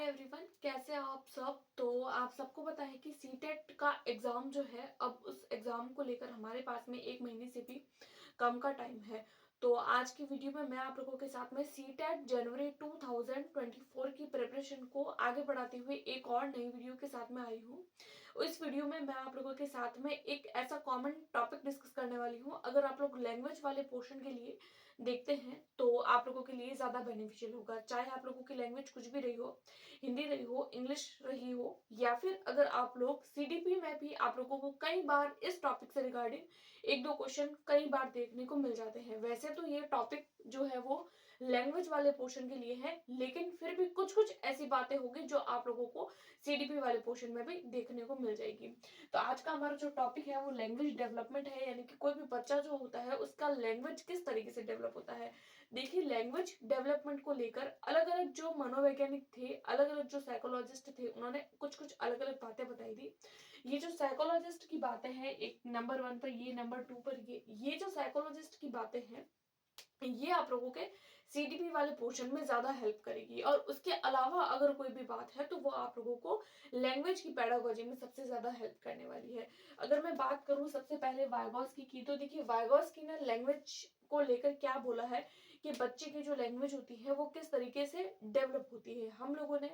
Everyone, कैसे हैं आप सब। तो आप सबको पता है कि सीटेट का एग्ज़ाम जो है, अब उस एग्ज़ाम को लेकर हमारे पास में 1 महीने से भी कम का टाइम है। तो आज की वीडियो में मैं आप लोगों के साथ में सीटेट जनवरी 2024 की प्रिपरेशन को आगे बढ़ाते हुए एक और नई वीडियो के साथ में आई हूँ। इस वीडियो में मैं आप लोगों के साथ में एक ऐसा कॉमन टॉपिक डिस्कस करने वाली हूँ। अगर आप लोग लैंग्वेज वाले पोर्शन के लिए देखते हैं तो आप लोगों के लिए ज़्यादा बेनिफिशियल होगा, चाहे आप लोगों की लैंग्वेज कुछ भी रही हो, हिंदी रही हो, इंग्लिश रही हो, या फिर अगर आप लोग सीडीपी में भी आप लोगों को कई बार इस टॉपिक से रिगार्डिंग एक दो क्वेश्चन कई बार देखने को मिल जाते हैं। वैसे तो ये टॉपिक जो है वो लैंग्वेज वाले पोर्शन के लिए है, लेकिन फिर भी कुछ कुछ ऐसी बातें होगी जो आप लोगों को सीडीपी वाले पोर्शन में भी देखने को मिल जाएगी। तो आज का हमारा जो टॉपिक है वो लैंग्वेज डेवलपमेंट है, यानी कि कोई भी बच्चा जो होता है उसका लैंग्वेज किस तरीके से डेवलप होता है। देखिए, लैंग्वेज डेवलपमेंट को लेकर अलग अलग जो मनोवैज्ञानिक थे, अलग अलग जो साइकोलॉजिस्ट थे, उन्होंने कुछ कुछ अलग अलग बातें बताई थी। ये जो साइकोलॉजिस्ट की बातें हैं, एक नंबर 1 पर ये, नंबर 2 पर ये जो साइकोलॉजिस्ट की बातें हैं, ये आप लोगों के सीडीपी वाले पोर्शन में ज्यादा हेल्प करेगी। और उसके अलावा अगर कोई भी बात है तो वो आप लोगों को लैंग्वेज की पेडागोजी में सबसे ज्यादा हेल्प करने वाली है। अगर मैं बात करूं सबसे पहले वाइगॉस्की की, तो देखिए वाइगॉस्की ने लैंग्वेज को लेकर क्या बोला है कि बच्चे की जो लैंग्वेज होती है वो किस तरीके से डेवलप होती है। हम लोगों ने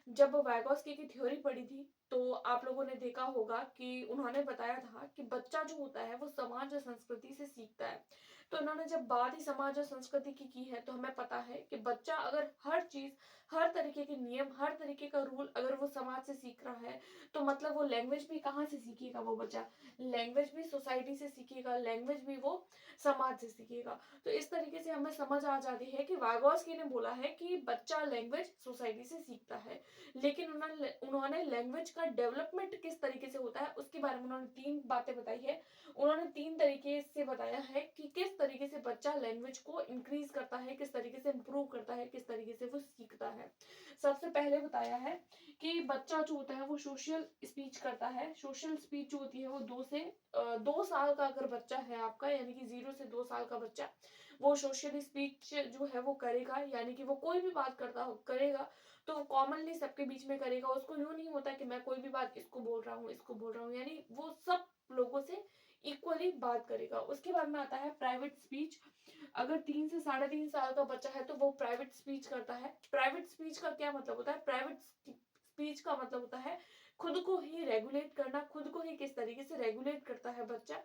जब वाइगॉस्की की थ्योरी पढ़ी थी तो आप लोगों ने देखा होगा कि उन्होंने बताया था कि बच्चा जो होता है वो समाज और संस्कृति से सीखता है। तो उन्होंने जब बात ही समाज और संस्कृति की है, तो हमें पता है कि बच्चा अगर हर चीज, हर तरीके के नियम, हर तरीके का रूल अगर वो समाज से सीख रहा है, तो मतलब वो लैंग्वेज भी कहाँ से सीखेगा। वो बच्चा लैंग्वेज भी सोसाइटी से सीखेगा, लैंग्वेज भी वो समाज से सीखेगा। तो इस तरीके से हमें समझ आ जाती है कि वाइगॉस्की ने बोला है कि बच्चा लैंग्वेज सोसाइटी से सीखता है, लेकिन उन्होंने लैंग्वेज का डेवलपमेंट किस तरीके से होता है उसके बारे में उन्होंने 3 बातें बताई है। उन्होंने 3 तरीके से बताया है कि किस तरीके से बच्चा लैंग्वेज को इंक्रीज करता है, किस तरीके से इंप्रूव करता है, किस तरीके से वो सीखता है। सबसे पहले बताया है कि बच्चा जो होता है वो सोशल स्पीच करता है। सोशल स्पीच जो होती है वो 2 साल का अगर बच्चा है आपका, यानी कि 0 से 2 साल का बच्चा, वो सोशल स्पीच जो है वो करेगा, यानी कि वो कोई भी बात करेगा तो वो कॉमनली सबके बीच में करेगा। उसको यूं नहीं होता कि मैं कोई भी बात इसको बोल रहा हूँ, इसको बोल रहा हूँ, यानी वो सब लोगों से इक्वली बात करेगा। उसके बाद में आता है प्राइवेट स्पीच। अगर 3 से 3.5 साल का बच्चा है तो वो प्राइवेट स्पीच करता है। प्राइवेट स्पीच का क्या मतलब होता है? प्राइवेट स्पीच का मतलब होता है खुद को ही रेगुलेट करना। खुद को ही किस तरीके से रेगुलेट करता है बच्चा।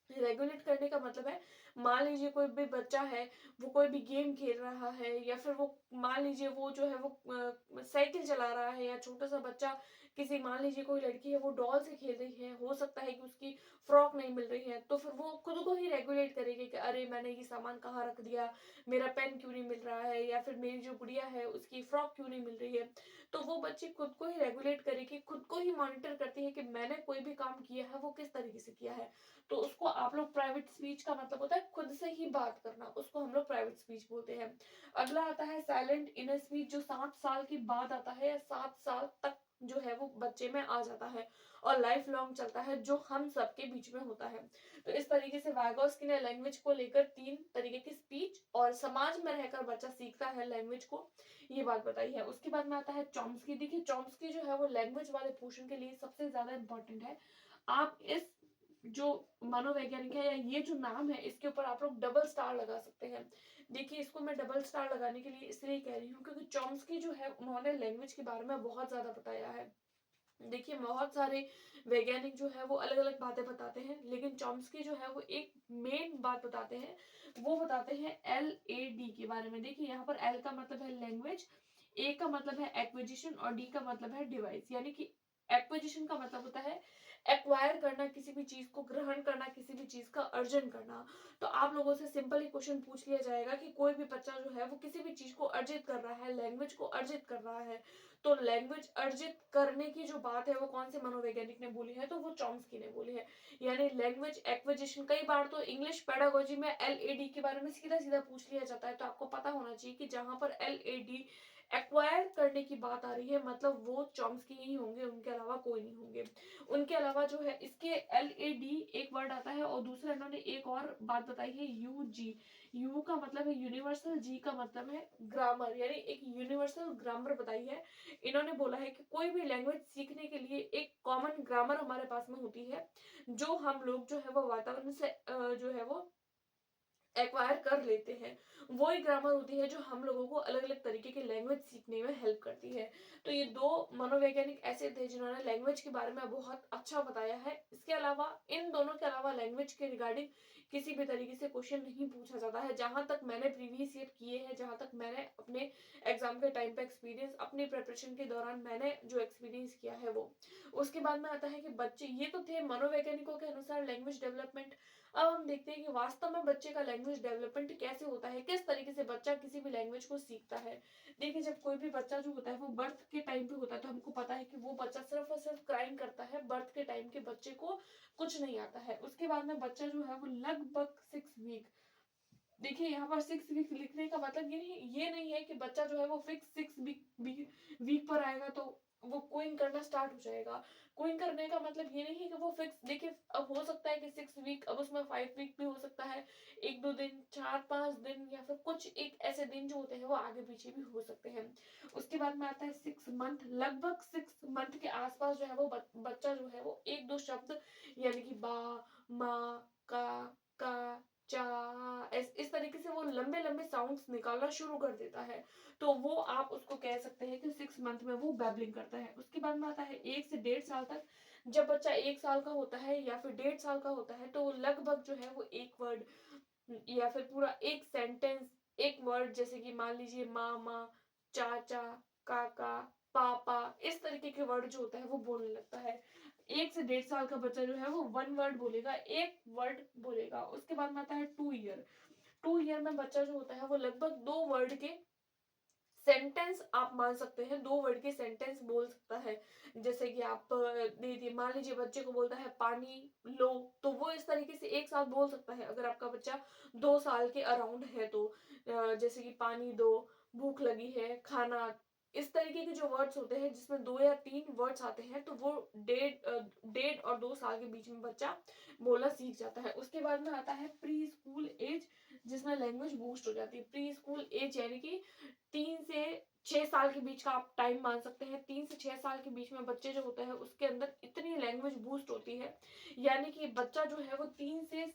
रेगुलेट करने का मतलब है, मान लीजिए कोई भी बच्चा है, वो कोई भी गेम खेल रहा है, या फिर वो मान लीजिए वो जो है वो साइकिल चला रहा है, या छोटा सा बच्चा किसी, मान लीजिए कोई लड़की है वो डॉल से खेल रही है, हो सकता है कि उसकी फ्रॉक नहीं मिल रही है, तो फिर वो खुद को ही रेगुलेट करेगी कि अरे मैंने ये सामान कहाँ रख दिया, मेरा पेन क्यों नहीं मिल रहा है, या फिर मेरी जो गुड़िया है उसकी फ्रॉक क्यों नहीं मिल रही है। तो वो बच्ची खुद को ही रेगुलेट करेगी, खुद को ही मॉनिटर करती है कि मैंने कोई भी काम किया है वो किस तरीके से किया है। तो उसको आप लोग प्राइवेट स्पीच का मतलब होता है खुद से ही बात करना, उसको हम लोग प्राइवेट स्पीच बोलते हैं। अगला आता है साइलेंट इनर स्पीच, जो 7 साल के बाद आता है, या 7 साल तक जो है वो बच्चे में आ जाता है और लाइफ लॉन्ग चलता है, जो हम सबके बीच में होता है। तो इस तरीके से वाइगॉस्की ने लैंग्वेज को लेकर 3 तरीके की स्पीच और समाज में रहकर बच्चा सीखता है लैंग्वेज को, ये बात बताई है। उसके बाद में आता है चॉम्स्की। देखिए चॉम्स्की जो है वो लैंग्वेज वाले पोर्शन के लिए सबसे ज्यादा इंपॉर्टेंट है। आप इस जो मनोवैज्ञानिक है, या ये जो नाम है, इसके ऊपर आप लोग डबल स्टार लगा सकते हैं। देखिए इसको मैं डबल स्टार लगाने के लिए इसलिए कह रही हूँ क्योंकि चॉम्स्की जो है उन्होंने लैंग्वेज के बारे में बहुत ज्यादा बताया है। देखिए बहुत सारे वैज्ञानिक जो है वो अलग अलग बातें बताते हैं, लेकिन चॉम्स्की जो है वो एक मेन बात बताते हैं। वो बताते हैं LAD के बारे में। देखिए यहाँ पर L का मतलब है लैंग्वेज, A का मतलब है एक्विजिशन, और D का मतलब है डिवाइस। यानी कि एक्विजिशन का मतलब होता है एक्वायर करना, किसी भी चीज को ग्रहण करना, किसी भी चीज का अर्जन करना। तो आप लोगों से सिंपल ही क्वेश्चन पूछ लिया जाएगा कि कोई भी बच्चा जो है वो किसी भी चीज को अर्जित कर रहा है, लैंग्वेज को अर्जित कर रहा है, तो लैंग्वेज अर्जित करने की जो बात है वो कौन से मनोवैज्ञानिक ने बोली है? तो वो चॉम्स्की ने बोली है। यानी लैंग्वेज एक्विजिशन, कई बार तो इंग्लिश पेडागोजी में LAD के बारे में सीधा सीधा पूछ लिया जाता है, तो आपको पता होना चाहिए कि जहां पर LAD एक्वायर करने की बात आ रही है, मतलब वो चॉम्स्की ही होंगे, उनके अलावा कोई नहीं होंगे। उनके अलावा जो है इसके LAD एक वर्ड आता है, और दूसरा इन्होंने एक और बात बताई है UG। यू का मतलब है यूनिवर्सल, जी का मतलब है ग्रामर, यानी एक यूनिवर्सल ग्रामर बताई है। इन्होंने बोला है कि कोई भी लैंग्वेज सीखने के लिए एक कॉमन ग्रामर हमारे पास में होती है, जो हम लोग जो है वो वातावरण से जो है वो एक्वायर कर लेते हैं। वही ग्रामर होती है जो हम लोगों को अलग अलग तरीके की लैंग्वेज सीखने में हेल्प करती है। तो ये दो मनोवैज्ञानिक ऐसे थे जिन्होंने लैंग्वेज के बारे में बहुत अच्छा बताया है। इसके अलावा, इन दोनों के अलावा लैंग्वेज के रिगार्डिंग किसी भी तरीके से क्वेश्चन नहीं पूछा जाता है, जहां तक मैंने प्रीवियस ईयर किए हैं, जहां तक मैंने अपने एग्जाम के टाइम पे एक्सपीरियंस, अपनी प्रिपरेशन के दौरान मैंने जो एक्सपीरियंस किया है वो। उसके बाद में आता है कि बच्चे, ये तो थे मनोवैज्ञानिकों के अनुसार लैंग्वेज डेवलपमेंट। अब हम देखते हैं कि वास्तव में बच्चे का लैंग्वेज डेवलपमेंट कैसे होता है, किस तरीके से बच्चा किसी भी लैंग्वेज को सीखता है। देखिए, जब कोई भी बच्चा जो होता है वो बर्थ के टाइम पे होता है, तो हमको पता है कि वो बच्चा सिर्फ और सिर्फ क्राइम करता है। बर्थ के टाइम के बच्चे को कुछ नहीं आता है। उसके बाद में बच्चा जो है वो लगभग 6 वीक, देखिए यहाँ पर 6 वीक लिखने का मतलब ये नहीं है कि बच्चा जो है वो फिक्स 6 वीक पर आएगा तो वो कोइंग करना स्टार्ट हो जाएगा। कोइंग करने का मतलब ये नहीं है कि वो फिक्स, देखिए अब हो सकता है कि 6 वीक, अब उसमें 5 वीक भी हो सकता है, 1-2 दिन, 4-5 दिन, या फिर कुछ एक ऐसे दिन जो होते हैं वो आगे पीछे भी हो सकते हैं। उसके बाद में आता है 6 मंथ। लगभग 6 मंथ के आसपास जो है वो बच्चा जो है वो 1-2 शब्द, यानी कि बा, माँ, का, चा, इस तरीके से वो लंबे लंबे साउंड्स निकालना शुरू कर देता है। तो वो आप उसको कह सकते हैं कि 6 मंथ में वो बैबलिंग करता है। उसके बाद में आता है 1 से 1.5 साल तक। जब बच्चा 1 साल का होता है या फिर 1.5 साल का होता है, तो वो लगभग जो है वो एक वर्ड या फिर पूरा एक सेंटेंस, एक वर्ड, जैसे कि मान लीजिए मामा, चाचा, काका, पापा, इस तरीके के वर्ड जो होता है वो बोलने लगता है। 1 से 1.5 साल का बच्चा जो है वो 1 वर्ड बोलेगा, एक वर्ड बोलेगा। उसके बाद में आता है 2 ईयर। 2 ईयर में बच्चा जो होता है वो लगभग 2 वर्ड के सेंटेंस, आप मान सकते हैं 2 वर्ड के सेंटेंस बोल सकता है। जैसे कि आप दे दिए, मान लीजिए बच्चे को बोलता है पानी लो, तो वो इस तरीके से एक साथ बोल सकता है। अगर आपका बच्चा 2 साल के अराउंड है तो जैसे कि पानी दो, भूख लगी है, खाना, इस तरीके के जो वर्ड्स होते हैं जिसमें 2 या 3 वर्ड्स आते हैं, तो वो 1.5 और 2 साल के बीच में बच्चा बोलना सीख जाता है। उसके बाद में आता है प्री स्कूल एज, जिसमें लैंग्वेज बूस्ट हो जाती है। प्री स्कूल एज यानी कि 3 से 6 साल के बीच का आप टाइम मान सकते हैं। 3 से 6 साल के बीच में बच्चे जो होते हैं उसके अंदर इतनी लैंग्वेज बूस्ट होती है, यानी कि बच्चा जो है वो 3 से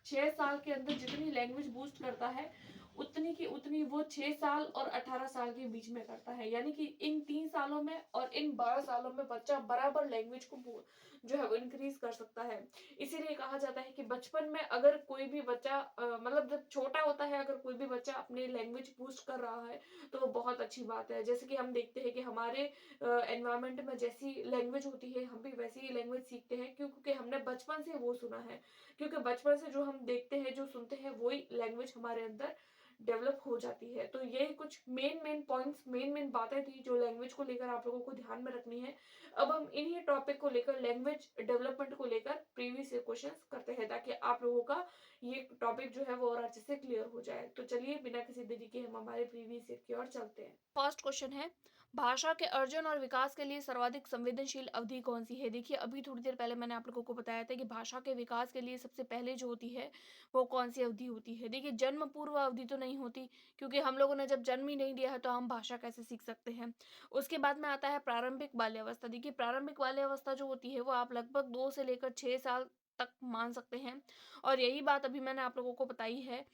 6 साल के अंदर जितनी लैंग्वेज बूस्ट करता है, उतनी की उतनी वो 6 साल और 18 साल के बीच में करता है। यानी कि इन 3 सालों में और इन 12 सालों में बच्चा बराबर लैंग्वेज को जो है वो इंक्रीज कर सकता है। इसीलिए कहा जाता है कि बचपन में अगर कोई भी बच्चा मतलब जब छोटा होता है, अगर कोई भी बच्चा अपनी लैंग्वेज बूस्ट कर रहा है, तो वो बहुत अच्छी बात है। जैसे कि हम देखते हैं कि हमारे एनवायरनमेंट में जैसी लैंग्वेज होती है, हम भी वैसी ही लैंग्वेज सीखते हैं, क्योंकि हमने बचपन से वो सुना है। क्योंकि बचपन से जो हम देखते हैं, जो सुनते हैं, वही लैंग्वेज हमारे अंदर डेवलप हो जाती है। तो यही कुछ मेन पॉइंट्स, मेन बातें थी जो लैंग्वेज को लेकर आप लोगों को ध्यान में रखनी है। अब हम इन्हीं टॉपिक को लेकर, लैंग्वेज डेवलपमेंट को लेकर प्रीवियस ईयर क्वेश्चंस करते हैं, ताकि आप लोगों का ये टॉपिक जो है वो और अच्छे से क्लियर हो जाए। तो चलिए बिना किसी देरी के हम हमारे प्रीवियस ईयर की ओर चलते हैं। फर्स्ट क्वेश्चन है, भाषा के अर्जन और विकास के लिए सर्वाधिक संवेदनशील अवधि कौन सी है? देखिए, अभी थोड़ी देर पहले मैंने आप लोगों को बताया था कि भाषा के विकास के लिए सबसे पहले जो होती है वो कौन सी अवधि होती है। देखिए, जन्म पूर्व अवधि तो नहीं होती, क्योंकि हम लोगों ने जब जन्म ही नहीं लिया है तो हम भाषा कैसे सीख सकते हैं। उसके बाद में आता है प्रारंभिक बाल्यावस्था। देखिए, प्रारंभिक बाल्यावस्था जो होती है वो आप लगभग 2 से लेकर 6 साल तक मान सकते हैं। और यही बात अभी मैंने आप लोगों को बताई है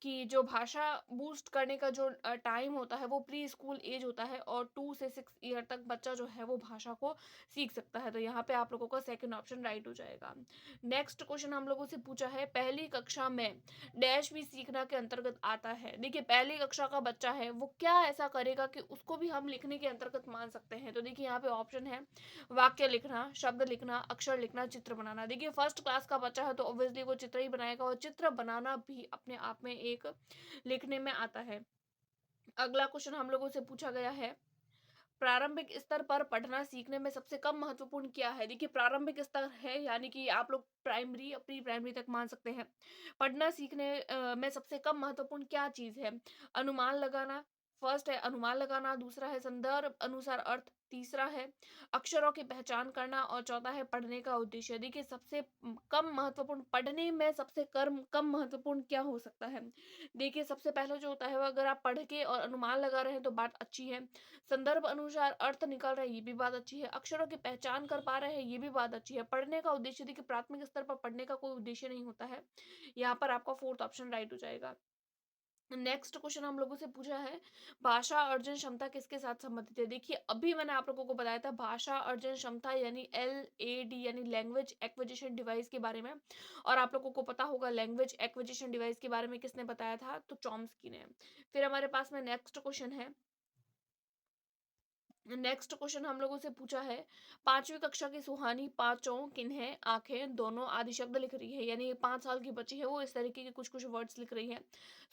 कि जो भाषा बूस्ट करने का जो टाइम होता है वो प्री स्कूल एज होता है, और 2 से 6 ईयर तक बच्चा जो है वो भाषा को सीख सकता है। तो यहाँ पे आप लोगों का सेकंड ऑप्शन राइट हो जाएगा। नेक्स्ट क्वेश्चन हम लोगों से पूछा है, पहली कक्षा में डैश भी सीखना के अंतर्गत आता है। देखिए, पहली कक्षा का बच्चा है वो क्या ऐसा करेगा कि उसको भी हम लिखने के अंतर्गत मान सकते हैं। तो देखिए, यहाँ पे ऑप्शन है वाक्य लिखना, शब्द लिखना, अक्षर लिखना, चित्र बनाना। देखिए, फर्स्ट क्लास का बच्चा है तो ऑब्वियसली वो चित्र ही बनाएगा, और चित्र बनाना भी अपने आप में एक लिखने में आता है। अगला क्वेश्चन हम लोगों से पूछा गया है, प्रारंभिक स्तर पर पढ़ना सीखने में सबसे कम महत्वपूर्ण क्या है? देखिए, प्रारंभिक स्तर है यानी कि आप लोग प्राइमरी, प्री प्राइमरी तक मान सकते हैं। पढ़ना सीखने में सबसे कम महत्वपूर्ण क्या चीज है? अनुमान लगाना, फर्स्ट है अनुमान लगाना, दूसरा है संदर्भ अनुसार अर्थ, तीसरा है अक्षरों की पहचान करना और चौथा है पढ़ने का उद्देश्य। देखिए सबसे कम महत्वपूर्ण, पढ़ने में सबसे कम महत्वपूर्ण क्या हो सकता है? देखिए सबसे पहले जो होता है वो, अगर आप पढ़ के और अनुमान लगा रहे हैं तो बात अच्छी है। संदर्भ अनुसार अर्थ निकाल रहे हैं, ये भी बात अच्छी है। अक्षरों की पहचान कर पा रहे हैं, ये भी बात अच्छी है। पढ़ने का उद्देश्य, देखिए प्राथमिक स्तर पर पढ़ने का कोई उद्देश्य नहीं होता है। यहाँ पर आपका फोर्थ ऑप्शन राइट हो जाएगा। नेक्स्ट क्वेश्चन हम लोगों से पूछा है, भाषा अर्जन क्षमता किसके साथ संबंधित है? देखिए अभी मैंने आप लोगों को बताया था भाषा अर्जन क्षमता यानी LAD यानी लैंग्वेज एक्विजिशन डिवाइस के बारे में, और आप लोगों को पता होगा लैंग्वेज एक्विजिशन डिवाइस के बारे में किसने बताया था, तो चॉम्स्की ने। फिर हमारे पास में नेक्स्ट क्वेश्चन है, नेक्स्ट क्वेश्चन हम लोगों से पूछा है, पांचवी कक्षा की सुहानी पांचों किन्हें आंखें दोनों आदि शब्द लिख रही है, यानी 5 साल की बच्ची है वो इस तरीके के कुछ कुछ वर्ड्स लिख रही है।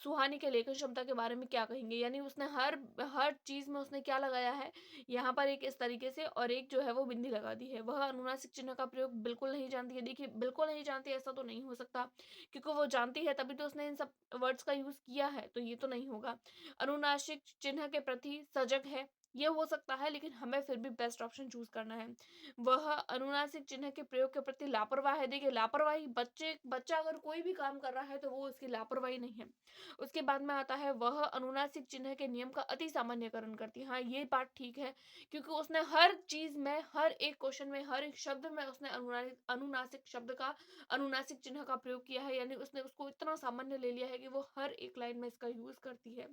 सुहानी के लेखन क्षमता के बारे में क्या कहेंगे, यानी उसने हर हर चीज में उसने क्या लगाया है, यहाँ पर एक इस तरीके से और एक जो है वो बिंदी लगा दी है। वह अनुनासिक चिन्ह का प्रयोग बिल्कुल नहीं जानती है। देखिए बिल्कुल नहीं जानती ऐसा तो नहीं हो सकता, क्योंकि वो जानती है तभी तो उसने इन सब वर्ड्स का यूज किया है, तो ये तो नहीं होगा। अनुनासिक चिन्ह के प्रति सजग है, ये हो सकता है, लेकिन हमें फिर भी बेस्ट ऑप्शन चूज करना है। वह अनुनासिक चिन्ह के प्रयोग के प्रति लापरवाह है। देखिए लापरवाही, बच्चा अगर कोई भी काम कर रहा है तो वो उसकी लापरवाही नहीं है। उसके बाद में आता है, वह अनुनासिक चिन्ह के नियम का अति सामान्यकरण करती है। हाँ ये बात ठीक है, क्योंकि उसने हर चीज में, हर एक क्वेश्चन में, हर एक शब्द में उसने अनुनासिक शब्द का, अनुनासिक चिन्ह का प्रयोग किया है, यानी उसने उसको इतना सामान्य ले लिया है कि वो हर एक लाइन में इसका यूज करती है।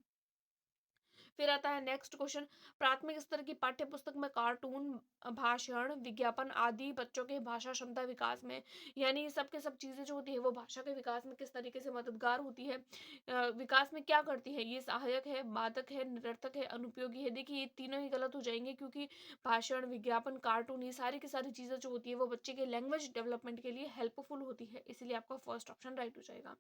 फिर आता है नेक्स्ट क्वेश्चन, प्राथमिक स्तर की पाठ्य पुस्तक में कार्टून, भाषण, विज्ञापन आदि बच्चों के भाषा क्षमता विकास में, यानी ये सब के सब चीजें जो होती है वो भाषा के विकास में किस तरीके से मददगार होती है, विकास में क्या करती है, ये सहायक है, बाधक है, निरर्थक है, अनुपयोगी है। देखिए ये तीनों ही गलत हो जाएंगे, क्योंकि भाषण, विज्ञापन, कार्टून, ये सारी की सारी चीजें जो होती है वो बच्चे के लैंग्वेज डेवलपमेंट के लिए हेल्पफुल होती है, इसलिए आपका फर्स्ट ऑप्शन राइट हो जाएगा।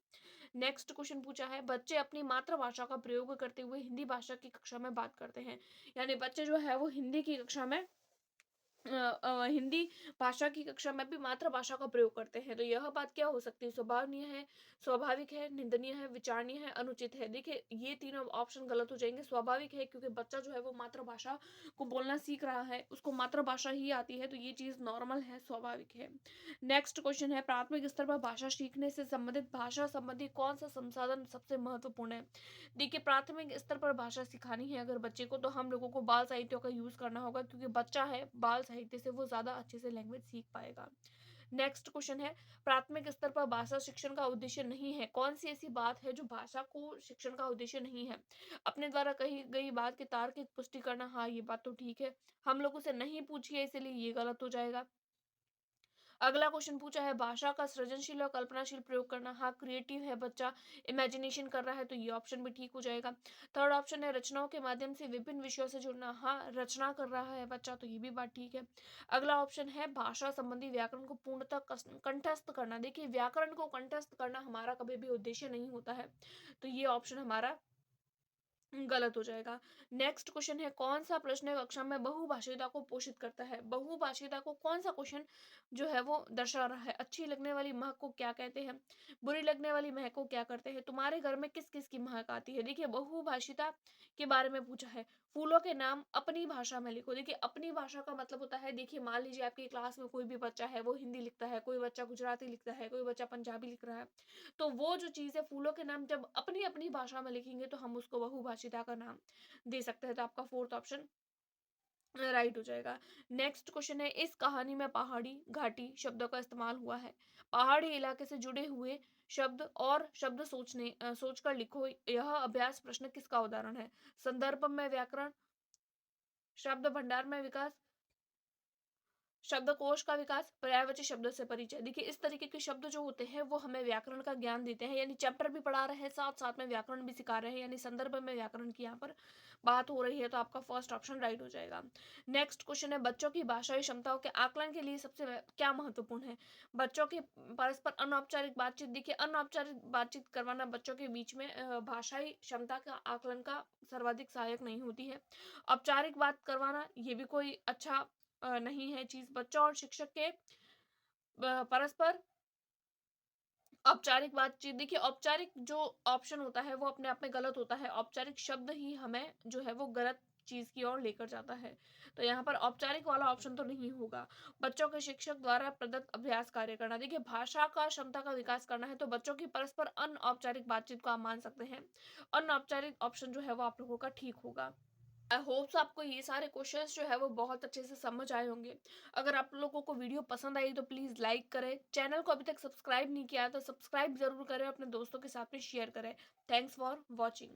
नेक्स्ट क्वेश्चन पूछा है, बच्चे अपनी मातृभाषा का प्रयोग करते हुए हिंदी भाषा की कक्षा में बात करते हैं, यानी बच्चे जो है वो हिंदी की कक्षा में हिंदी भाषा की कक्षा में भी मातृभाषा का प्रयोग करते हैं, तो यह बात क्या हो सकती है, स्वभावनीय है, स्वाभाविक है, निंदनीय है, विचारणीय है, अनुचित है। देखिए ये तीनों ऑप्शन गलत हो जाएंगे। स्वाभाविक है, क्योंकि बच्चा जो है वो मातृभाषा को बोलना सीख रहा है, उसको मातृभाषा ही आती है, तो ये चीज नॉर्मल है, स्वाभाविक है। नेक्स्ट क्वेश्चन है, प्राथमिक स्तर पर भाषा सीखने से संबंधित भाषा संबंधी कौन सा संसाधन सबसे महत्वपूर्ण है? देखिए प्राथमिक स्तर पर भाषा सिखानी है अगर बच्चे को, तो हम लोगों को बाल साहित्य का यूज करना होगा, क्योंकि बच्चा है, बाल साहित्य से वो ज्यादा अच्छे से लैंग्वेज सीख पाएगा। नेक्स्ट क्वेश्चन है, प्राथमिक स्तर पर भाषा शिक्षण का उद्देश्य नहीं है, कौन सी ऐसी बात है जो भाषा को शिक्षण का उद्देश्य नहीं है? अपने द्वारा कही गई बात की तार्किक पुष्टि करना, हाँ ये बात तो ठीक है। हम लोगों से नहीं पूछी है इसलिए ये गलत हो जाएगा। अगला क्वेश्चन पूछा है, भाषा का सृजनशील और कल्पनाशील प्रयोग करना, हाँ क्रिएटिव है बच्चा, इमेजिनेशन कर रहा है, तो ये ऑप्शन भी ठीक हो जाएगा। थर्ड ऑप्शन है, रचनाओं के माध्यम से विभिन्न विषयों से जुड़ना, हाँ रचना कर रहा है बच्चा, तो ये भी बात ठीक है। अगला ऑप्शन है, भाषा संबंधी व्याकरण को पूर्णतः कंठस्थ करना। देखिए व्याकरण को कंठस्थ करना हमारा कभी भी उद्देश्य नहीं होता है, तो ये ऑप्शन हमारा गलत हो जाएगा। नेक्स्ट क्वेश्चन है, कौन सा प्रश्न कक्षा में बहुभाषिता को पोषित करता है? बहुभाषिता को कौन सा क्वेश्चन जो है वो दर्शा रहा है? अच्छी लगने वाली महक को क्या कहते हैं, बुरी लगने वाली महक को क्या करते हैं, तुम्हारे घर में किस किस की महक आती है? देखिए बहुभाषिता के बारे में पूछा है, फूलों के नाम अपनी भाषा में लिखो। देखिए अपनी भाषा का मतलब होता है, देखिए मान लीजिए आपकी क्लास में कोई भी बच्चा है वो हिंदी लिखता है, कोई बच्चा गुजराती लिखता है, कोई बच्चा पंजाबी लिख रहा है, तो वो जो चीज है, फूलों के नाम जब अपनी अपनी भाषा में लिखेंगे तो हम उसको बहुभाषिता का नाम दे सकते हैं, तो आपका फोर्थ ऑप्शन राइट हो जाएगा। नेक्स्ट क्वेश्चन है, इस कहानी में पहाड़ी घाटी शब्दों का इस्तेमाल हुआ है, पहाड़ी इलाके से जुड़े हुए शब्द और शब्द सोचकर लिखो, यह अभ्यास प्रश्न किसका उदाहरण है? संदर्भ में व्याकरण, शब्द भंडार में विकास, शब्दकोश का विकास, पर्यायवाची शब्दों से परिचय। देखिए इस तरीके के शब्द जो होते हैं वो हमें व्याकरण का ज्ञान देते हैं, यानी चैप्टर भी पढ़ा रहे हैं, साथ साथ में व्याकरण भी सिखा रहे हैं, यानी संदर्भ में व्याकरण की यहाँ पर बात हो रही है, तो आपका फर्स्ट ऑप्शन राइट हो जाएगा। नेक्स्ट क्वेश्चन है, बच्चों की भाषाई क्षमताओं के आकलन के लिए सबसे क्या महत्वपूर्ण है? बच्चों की परस्पर अनौपचारिक बातचीत। देखिए अनौपचारिक बातचीत करवाना बच्चों के बीच में भाषाई क्षमता का आकलन का सर्वाधिक सहायक नहीं होती है। औपचारिक बात करवाना ये भी कोई अच्छा नहीं है चीज। बच्चों और शिक्षक के परस्पर औपचारिक बातचीत, देखिए औपचारिक जो ऑप्शन होता है वो अपने आप में गलत होता है। औपचारिक शब्द ही हमें जो है वो गलत चीज़ की ओर लेकर जाता है। तो यहाँ पर औपचारिक वाला ऑप्शन तो नहीं होगा। बच्चों के शिक्षक द्वारा प्रदत्त अभ्यास कार्य करना, देखिए भाषा का क्षमता का विकास करना है तो बच्चों की परस्पर अनौपचारिक बातचीत को आप मान सकते हैं। अनौपचारिक ऑप्शन जो है वो आप लोगों का ठीक होगा। आई होप्स आपको ये सारे क्वेश्चंस जो है वो बहुत अच्छे से समझ आए होंगे। अगर आप लोगों को वीडियो पसंद आई तो प्लीज़ लाइक करें। चैनल को अभी तक सब्सक्राइब नहीं किया है तो सब्सक्राइब ज़रूर करें, अपने दोस्तों के साथ में शेयर करें। Thanks for watching.